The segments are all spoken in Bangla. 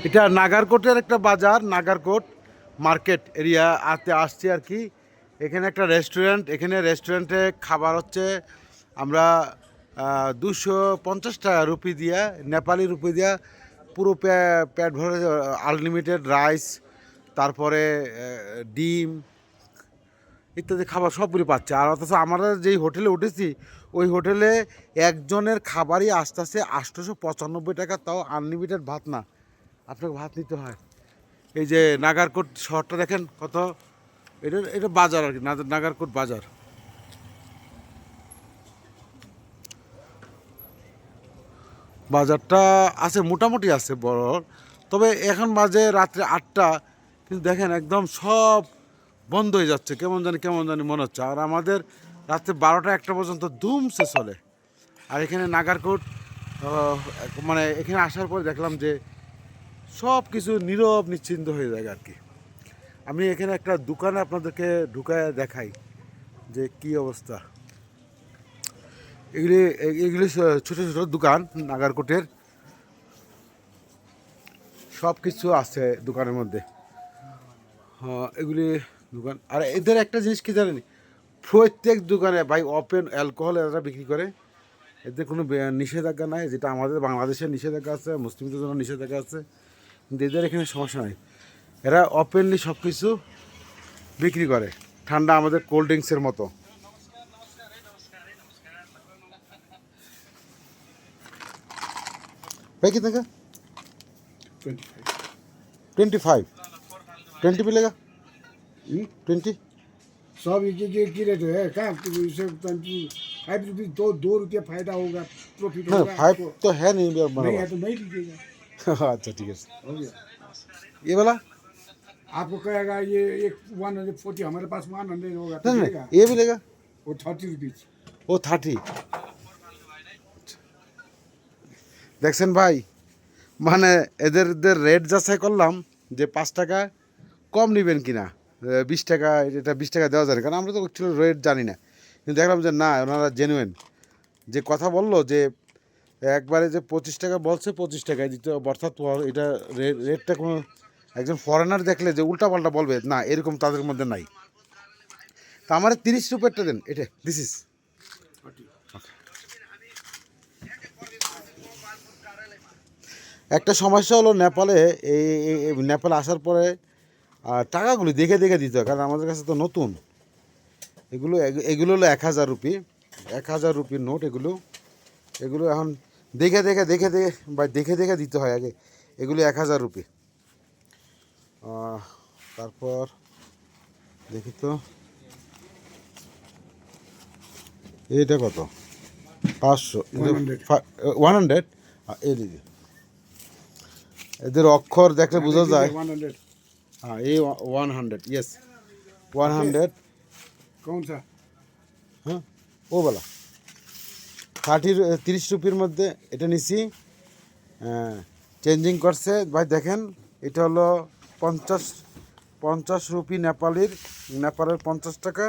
এটা নাগারকোটের একটা বাজার, নাগারকোট মার্কেট এরিয়া আসছি আর কি। এখানে একটা রেস্টুরেন্ট, এখানে রেস্টুরেন্টে খাবার হচ্ছে আমরা 250 টাকা রুপি দিয়া, নেপালি রুপি দিয়া পুরো পেট ভরে আনলিমিটেড রাইস, তারপরে ডিম ইত্যাদি খাবার সবগুলি পাচ্ছে। আর অথচ আমরা যেই হোটেলে উঠেছি ওই হোটেলে একজনের খাবারই আসতেছে 895 টাকা, তাও আনলিমিটেড ভাত না, আপনাকে ভাত নিতে হয়। এই যে নাগারকোট শহরটা দেখেন কত, এটা এটা বাজার আর কি, নাগারকোট বাজার। বাজারটা আছে, মোটামুটি আছে বড়, তবে এখন বাজে রাত্রে 8টা, কিন্তু দেখেন একদম সব বন্ধ হয়ে যাচ্ছে, কেমন জানি মনে হচ্ছে। আর আমাদের রাত্রে 12টা 1টা পর্যন্ত ধুমসে চলে। আর এখানে নাগারকোট মানে এখানে আসার পর দেখলাম যে সব কিছু নীরব নিশ্চিন্ত হয়ে যায় আর কি। আমি এখানে একটা দোকানে আপনাদেরকে ঢুকায় দেখাই যে কি অবস্থা। এগুলি এগুলি ছোটো ছোটো দোকান, নাগারকোটের সব কিছু আছে দোকানের মধ্যে। হ্যাঁ, এগুলি দোকান। আর এদের একটা জিনিস কি জানেন, প্রত্যেক দোকানে ভাই ওপেন অ্যালকোহল এরা বিক্রি করে। এদের কোনো নিষেধাজ্ঞা নাই, যেটা আমাদের বাংলাদেশের নিষেধাজ্ঞা আছে, মুসলিমদের জন্য নিষেধাজ্ঞা আছে, কিন্তু এদের এখানে সমস্যা নাই। এরা ওপেনলি সব কিছু বিক্রি করে, ঠান্ডা আমাদের কোল্ড ড্রিঙ্কসের মতো। भाई कितने का? 25 20 मिलेगा? 20 सब एक ही रेट है क्या? इसे 5 रुपये, दो रुपया फायदा होगा, प्रॉफिट हाँ, होगा 5 आपको। तो है नहीं मेरा नहीं है बना तो नहीं लीजिएगा। हुआ। अच्छा ठीक है, हो गया। ये वाला आपको कहेगा ये एक 140, हमारे पास 100 होगा तो नहीं देगा। नहीं, ये मिलेगा वो 30 रुपीज। वो 30। দেখছেন ভাই, মানে এদের রেট যাচাই করলাম যে 5 টাকা কম নেবেন কিনা, 20 টাকা, এটা 20 টাকা দেওয়া যায় না, কারণ আমরা তো অ্যাকচুয়ালি রেট জানি না। কিন্তু দেখলাম যে না, ওনারা জেনুইন, যে কথা বললো যে একবারে যে 25 টাকা বলছে 25 টাকায় দিতে, অর্থাৎ এটা রেটটা কোনো একজন ফরেনার দেখলে যে উল্টাপাল্টা বলবে না, এরকম তাদের মধ্যে নাই। তা আমার 30 রুপিয়ারটা দেন, এটা দিস ইস। একটা সমস্যা হলো নেপালে, এই নেপালে আসার পরে টাকাগুলি দেখে দেখে দিতে হয়, কারণ আমাদের কাছে তো নতুন। এগুলো হলো 1000 রুপি, 1000 রুপির নোট। এগুলো এখন দেখে দেখে দেখে দেখে বা দেখে দেখে দিতে হয় আগে। এগুলো 1000 রুপি। তারপর দেখি তো এটা কত, 500, 100। এই দিদি, এদের অক্ষর দেখলে বোঝা যায়। 100। हाँ ये 100, यस 100। कौन सा? হ্যাঁ ও বলা 30 রুপির মধ্যে এটা নিছি। চেঞ্জিং করছে ভাই, দেখেন এটা হলো 50 রুপি নেপালের 50 টাকা।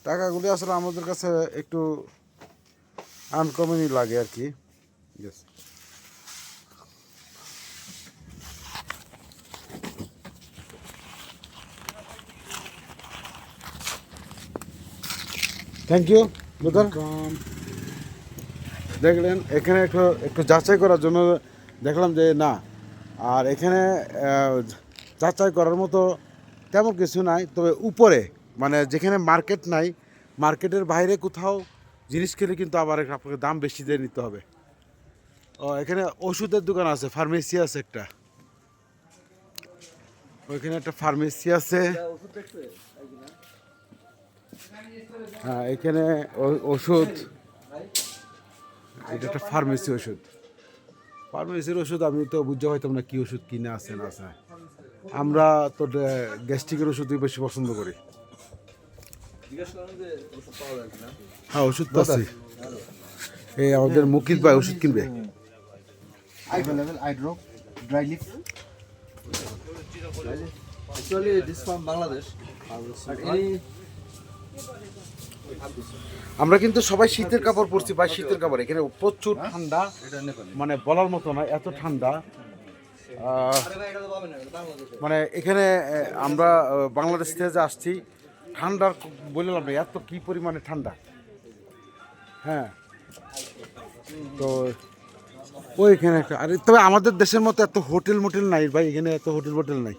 টাকাগুলি আসলে আমাদের কাছে একটু আনকমনই লাগে আর কি। Yes, thank you brother. দেখলেন এখানে একটু একটু যাচাই করার জন্য দেখলাম যে না, আর এখানে যাচাই করার মতো তেমন কিছু নাই। তবে উপরে মানে যেখানে মার্কেট নাই, মার্কেটের বাইরে কোথাও জিনিস কিনে কিন্তু আবার আপনাকে দাম বেশি দিয়ে নিতে হবে। ও এখানে ওষুধের দোকান আছে, ফার্মেসি আছে একটা, ওইখানে একটা ফার্মেসি আছে। হ্যাঁ এখানে ওষুধ, এটা একটা ফার্মেসি ফার্মেসির ওষুধ আমি তো বুঝতে পারতাম না কি ওষুধ কিনে আছে না আছে। আমরা তো গ্যাস্ট্রিকের ওষুধই বেশি পছন্দ করি। হ্যাঁ ওষুধ তো আছে, এই আমাদের মুকিত ভাই ওষুধ কিনবে। Eye drop, dry leaf. Actually, this from Bangladesh. But any আমরা কিন্তু সবাই শীতের কাপড় পরছি ভাই, শীতের কাপড়। এখানে প্রচুর ঠান্ডা, মানে বলার মতো না, এত ঠান্ডা। মানে এখানে আমরা বাংলাদেশ থেকে যে আসছি ঠান্ডার বললাম না এত কী পরিমাণে ঠান্ডা। হ্যাঁ, তো ওইখানে একটা, আর তবে আমাদের দেশের মতো এত হোটেল মোটেল নাই ভাই, এখানে এত হোটেল মোটেল নাই।